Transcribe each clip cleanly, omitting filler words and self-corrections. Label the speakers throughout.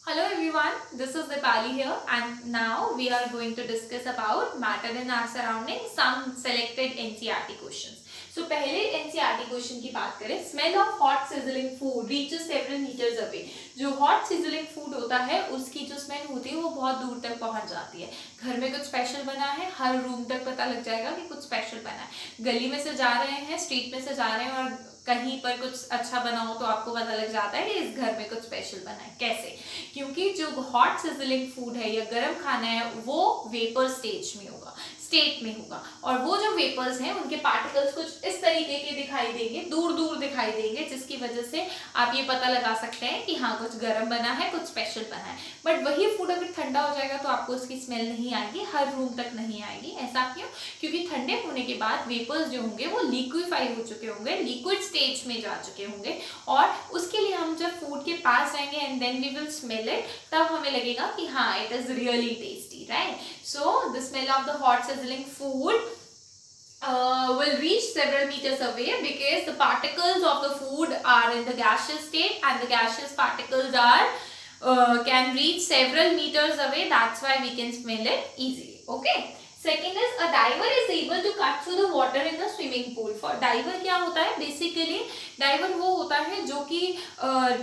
Speaker 1: Hello everyone, this is Dipali here and now we are going to discuss about matter in our surroundings, some selected NCERT questions. So पहले NCERT question की बात करें, smell of hot sizzling food reaches several metres away. जो hot sizzling food होता है उसकी जो smell होती है वो बहुत दूर तक पहुंच जाती है। घर में कुछ स्पेशल बना है, हर रूम तक पता लग जाएगा कि कुछ स्पेशल बना है। गली में से जा रहे हैं, स्ट्रीट में से जा रहे हैं और कहीं पर कुछ अच्छा बना हो तो आपको पता लग जाता है कि इस घर में कुछ स्पेशल बना है। कैसे? क्योंकि जो हॉट सिजलिंग फूड है या गर्म खाना है वो वेपर स्टेट में होगा और वो जो वेपर्स हैं उनके पार्टिकल्स कुछ इस तरीके के दिखाई देंगे, दूर दूर दिखाई देंगे, जिसकी वजह से आप ये पता लगा सकते हैं कि हाँ कुछ गर्म बना है, कुछ स्पेशल बना है। बट वही फूड अगर ठंडा हो जाएगा तो आपको उसकी स्मेल नहीं आएगी, हर रूम तक नहीं आएगी। ऐसा क्यों? क्योंकि ठंडे होने के बाद वेपर्स जो होंगे वो लिक्विफाई हो चुके होंगे, लिक्विड स्टेज में जा चुके होंगे और उसके लिए हम जब फूड के पास जाएंगे and then we will smell it, तब हमें लगेगा कि हाँ it is really tasty, right? So the smell of the hot sizzling food will reach several meters away because the particles of the food are in the gaseous state and the gaseous particles are can reach several meters away. That's why we can smell it easily. Okay. Second is a diver is able to cut through the water in the swimming pool. For diver क्या होता है? Basically driver वो होता है जो कि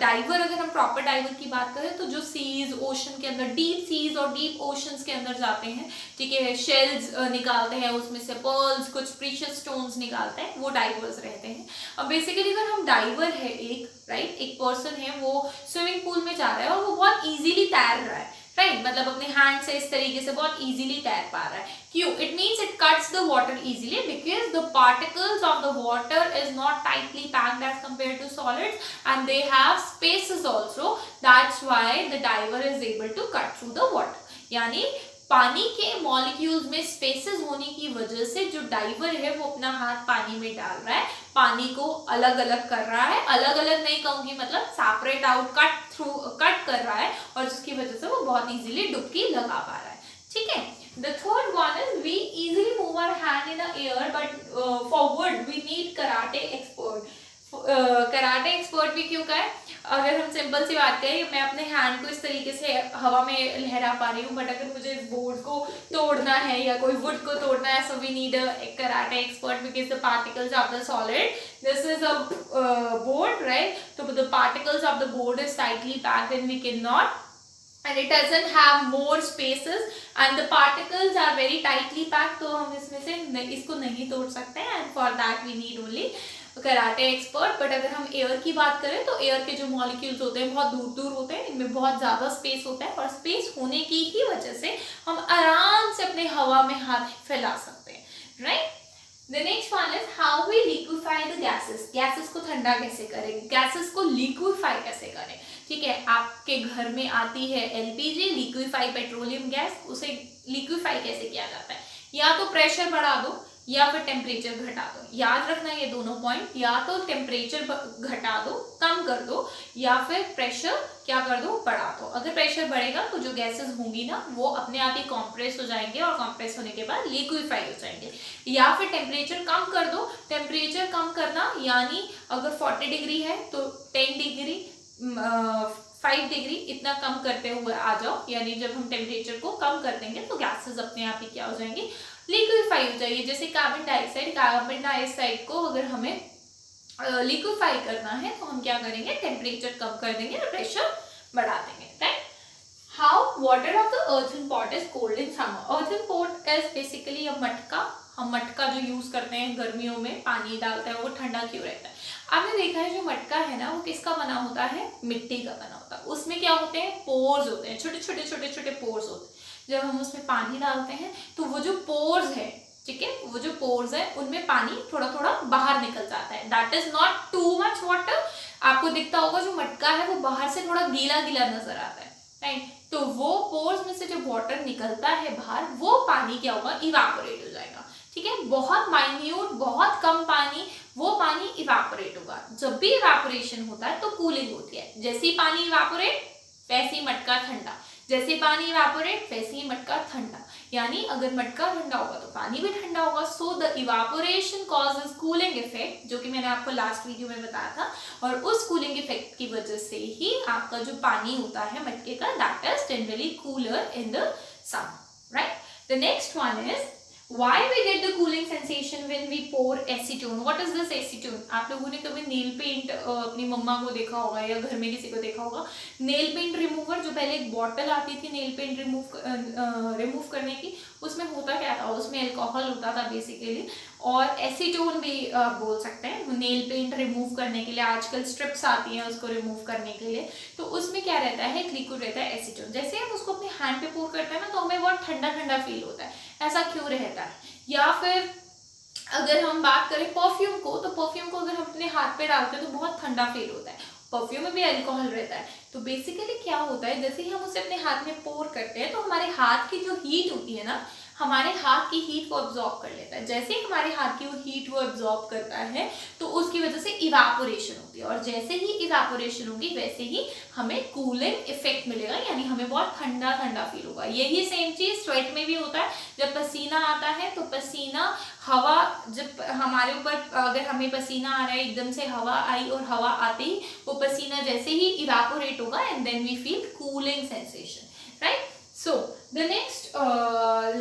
Speaker 1: driver, अगर हम प्रॉपर डाइवर की बात करें तो जो सीज ओशन के अंदर, डीप सीज और डीप ओशंस के अंदर जाते हैं, ठीक है, शेल्स निकालते हैं, उसमें से पर्ल्स, कुछ प्रीशियस स्टोन्स निकालते हैं, वो डाइवर्स रहते हैं। अब बेसिकली अगर हम डाइवर है एक, राइट, एक पर्सन है वो स्विमिंग पूल में जा रहा है और वो बहुत इजीली तैर रहा है, राइट, मतलब अपने हैंड से इस तरीके से बहुत इजीली तैर पा रहा है। क्यों? It means it cuts the water easily because the particles of the water is not tightly packed as compare to solids and they have spaces also, that's why the diver is able to cut through the water. यानी पानी के molecules में spaces होने की वजह से जो driver है वो अपना हाथ पानी में डाल रहा है, पानी को अलग अलग कर रहा है, अलग अलग नहीं कहूंगी, मतलब सेपरेट आउट, कट कर रहा है और जिसकी वजह से वो बहुत इजीली डुबकी लगा पा रहा है। ठीक है। The third one is we easily move our hand in the air, but for wood we need karate expert. Karate expert भी क्यों का है? अगर हम सिंपल सी बात करें, मैं अपने हैंड को इस तरीके से हवा में लहरा पा रही हूँ, बट अगर मुझे इस बोर्ड को तोड़ना है या कोई वुड को तोड़ना है, so we need a karate expert because the particles of the solid, this is a board, right, तो the particles of the board is tightly packed and we can not, and it doesn't have more spaces and the particles are very tightly packed, तो हम इसमें से इसको नहीं तोड़ सकते हैं and for that we need only karate expert. But अगर हम एयर की बात करें तो एयर के जो मॉलिक्यूल्स होते हैं बहुत दूर दूर होते हैं, इनमें बहुत ज़्यादा स्पेस होता है और स्पेस होने की ही वजह से हम आराम से अपने हवा में हाथ फैला सकते हैं, right. The next one is how we liquefy the gases. Gases को ठंडा कैसे करें, गैसेस को लिक्विफाई कैसे करें? ठीक है, आपके घर में आती है एलपीजी, लिक्विफाई पेट्रोलियम गैस, उसे लिक्विफाई कैसे किया जाता है? या तो प्रेशर बढ़ा दो या फिर टेम्परेचर घटा दो। याद रखना ये दोनों पॉइंट, या तो टेम्परेचर घटा दो, कम कर दो, या फिर प्रेशर क्या कर दो, बढ़ा दो। अगर प्रेशर बढ़ेगा तो जो गैसेस होंगी ना वो अपने आप ही कॉम्प्रेस हो जाएंगे और कॉम्प्रेस होने के बाद लिक्विफाई हो जाएंगे। या फिर टेम्परेचर कम कर दो, टेम्परेचर कम करना यानी अगर 40 डिग्री है तो 10 डिग्री 5 डिग्री इतना कम करते हुए आ जाओ, यानी जब हम टेम्परेचर को कम कर देंगे तो गैसेस अपने आप ही क्या हो जाएंगी, लिक्विफाई हो जाएगी। जैसे कार्बन डाइऑक्साइड को अगर हमें लिक्विफाई करना है तो हम क्या करेंगे, टेम्परेचर कम कर देंगे और प्रेशर बढ़ा देंगे, right. How water of the earthen pot is cold in summer. Earthen pot is basically अ मटका। हम मटका जो यूज करते हैं गर्मियों में पानी डालते हैं, वो ठंडा क्यों रहता है? आपने देखा है जो मटका है ना वो किसका बना होता है, मिट्टी का बना होता है। उसमें क्या होते हैं, पोर्स होते हैं, छोटे छोटे पोर्स होते हैं। जब हम उसमें पानी डालते हैं तो वो जो पोर्स है, ठीक है, वो जो पोर्स है उनमें पानी थोड़ा थोड़ा बाहर निकल जाता है, that is not too much water. आपको दिखता होगा जो मटका है वो बाहर से थोड़ा गीला गीला नजर आता है, राइट, तो वो पोर्स में से जो वाटर निकलता है बाहर, वो पानी क्या होगा, इवापोरेट हो जाएगा, ठीक है। बहुत माइन्यूट, बहुत कम पानी, वो पानी इवापोरेट होगा। जब भी इवापोरेशन होता है तो कूलिंग होती है, जैसे ही पानी इवापोरेट वैसे ही मटका ठंडा, जैसे पानी इवापोरेट वैसे ही मटका ठंडा, यानी अगर मटका ठंडा होगा तो पानी भी ठंडा होगा। So the evaporation causes cooling effect, जो कि मैंने आपको लास्ट वीडियो में बताया था, और उस कूलिंग इफेक्ट की वजह से ही आपका जो पानी होता है मटके का, that is generally cooler in the summer, right. The next one is why we get the cooling sensation when we pour acetone. What is this acetone? आप लोगों ने कभी नेल पेंट अपनी मम्मा को देखा होगा या घर में किसी को देखा होगा, नेल पेंट रिमूवर, जो पहले एक बॉटल आती थी नेल पेंट रिमूव करने की, उसमें होता क्या था, उसमें अल्कोहल होता था बेसिकली, और एसीटोन भी बोल सकते हैं नेल पेंट रिमूव करने के लिए। आजकल स्ट्रिप्स आती हैं उसको रिमूव करने के लिए, तो उसमें क्या रहता है, एक लिक्विड रहता है एसीटोन। जैसे हम उसको अपने हैंड पे पोर करते हैं ना, तो हमें बहुत ठंडा ठंडा फील होता है, ऐसा क्यों रहता है। या फिर अगर हम बात करें परफ्यूम को, तो परफ्यूम को अगर हम अपने हाथ पे डालते हैं तो बहुत ठंडा फील होता है, परफ्यूम में भी अल्कोहल रहता है। तो बेसिकली क्या होता है, जैसे ही हम उसे अपने हाथ में पोर करते हैं तो हमारे हाथ की जो हीट होती है ना, हमारे हाथ की हीट को अब्जॉर्ब कर लेता है। जैसे ही हमारे हाथ की वो हीट वो अब्जॉर्ब करता है तो उसकी वजह से इवापोरेशन होती है, और जैसे ही इवापोरेशन होगी वैसे ही हमें कूलिंग इफेक्ट मिलेगा, यानी हमें बहुत ठंडा ठंडा फील होगा। यही सेम चीज स्वेट में भी होता है। जब पसीना आता है तो पसीना, हवा जब हमारे ऊपर, अगर हमें पसीना आ रहा है, एकदम से हवा आई और हवा आते ही वो पसीना जैसे ही इवापोरेट होगा and then we feel cooling sensation, right. So the next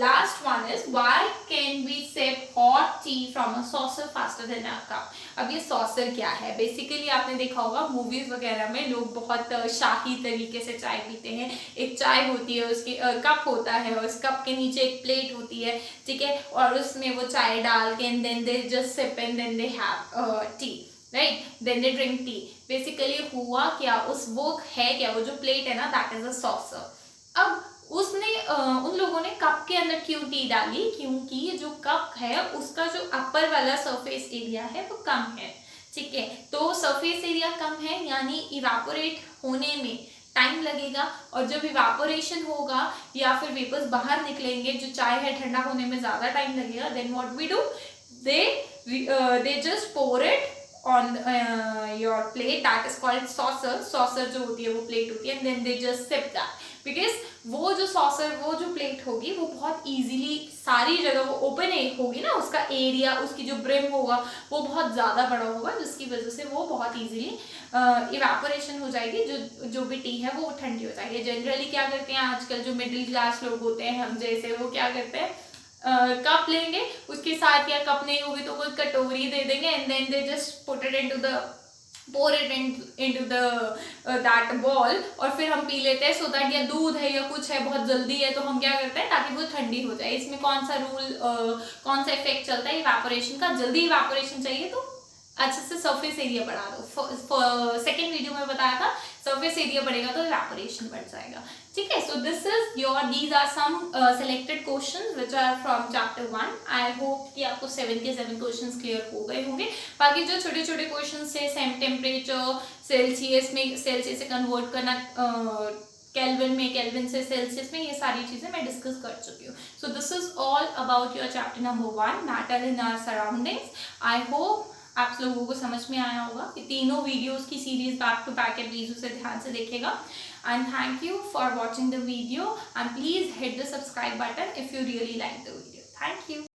Speaker 1: last one is why can we sip hot tea from a saucer faster than a cup? अब ये saucer क्या है? बेसिकली आपने देखा होगा मूवीज वगैरह में लोग बहुत शाही तरीके से चाय पीते हैं। एक चाय होती है, उसके कप होता है, उस कप के नीचे एक प्लेट होती है, ठीक है, और उसमें वो चाय डाल के and then they just sip and then they have tea, right, then they drink tea. Basically हुआ क्या, उस वो है क्या, वो जो प्लेट है ना, दैट इज अ saucer। अब उसने उन लोगों ने कप के अंदर क्यों टी डाली, क्योंकि जो कप है उसका जो अपर वाला सरफेस एरिया है वो कम है, ठीक है। तो सरफेस एरिया कम है यानी इवापोरेट होने में टाइम लगेगा, और जब इवापोरेशन होगा या फिर वेपर्स बाहर निकलेंगे, जो चाय है ठंडा होने में ज्यादा टाइम लगेगा। Then what we do, they just pour it on your plate, that is called saucer। saucer जो होती है वो प्लेट होती है, and then they just sip that, because वो जो saucer, वो जो प्लेट होगी वो बहुत easily सारी जगह वो ओपन होगी ना, उसका एरिया, उसकी जो ब्रिम होगा वो बहुत ज़्यादा बड़ा होगा, जिसकी वजह से वो बहुत easily इवापोरेशन हो जाएगी, जो भी टी है वो ठंडी हो जाएगी। जनरली क्या करते हैं आजकल जो मिडिल क्लास लोग होते हैं हम जैसे, वो क्या करते हैं, कप लेंगे, उसके साथ या कप नहीं होगी तो कोई कटोरी दे देंगे, and then they just put it into the pour it into the that ball, और फिर हम पी लेते हैं। सो दैट, या दूध है या कुछ है बहुत जल्दी है तो हम क्या करते हैं ताकि वो ठंडी हो जाए। इसमें कौन सा रूल, कौन सा इफेक्ट चलता है इवापोरेशन का, जल्दी इवापोरेशन चाहिए तो अच्छे से सरफेस एरिया बढ़ा दो। सेकेंड वीडियो में बताया था सरफेस एरिया बढ़ेगा तो इवेपोरेशन बढ़ जाएगा, ठीक है। So these are some selected questions which are from chapter 1। I hope कि आपको 7 के 7 क्वेश्चंस क्लियर हो गए होंगे। बाकी जो छोटे छोटे क्वेश्चंस थे, सेम टेम्परेचर, सेल्सियस में सेल्सियस से कन्वर्ट करना केल्विन में, केल्विन से सेल्सियस में, ये सारी चीजें मैं डिस्कस कर चुकी हूँ। So this is all about your chapter number 1, matter in our surroundings. I hope आप लोगों को समझ में आया होगा। कि तीनों वीडियोस की सीरीज बैक टू बैक है, प्लीज उसे ध्यान से देखिएगा। And thank you for watching the video, and please hit the subscribe button if you really like the video. Thank you.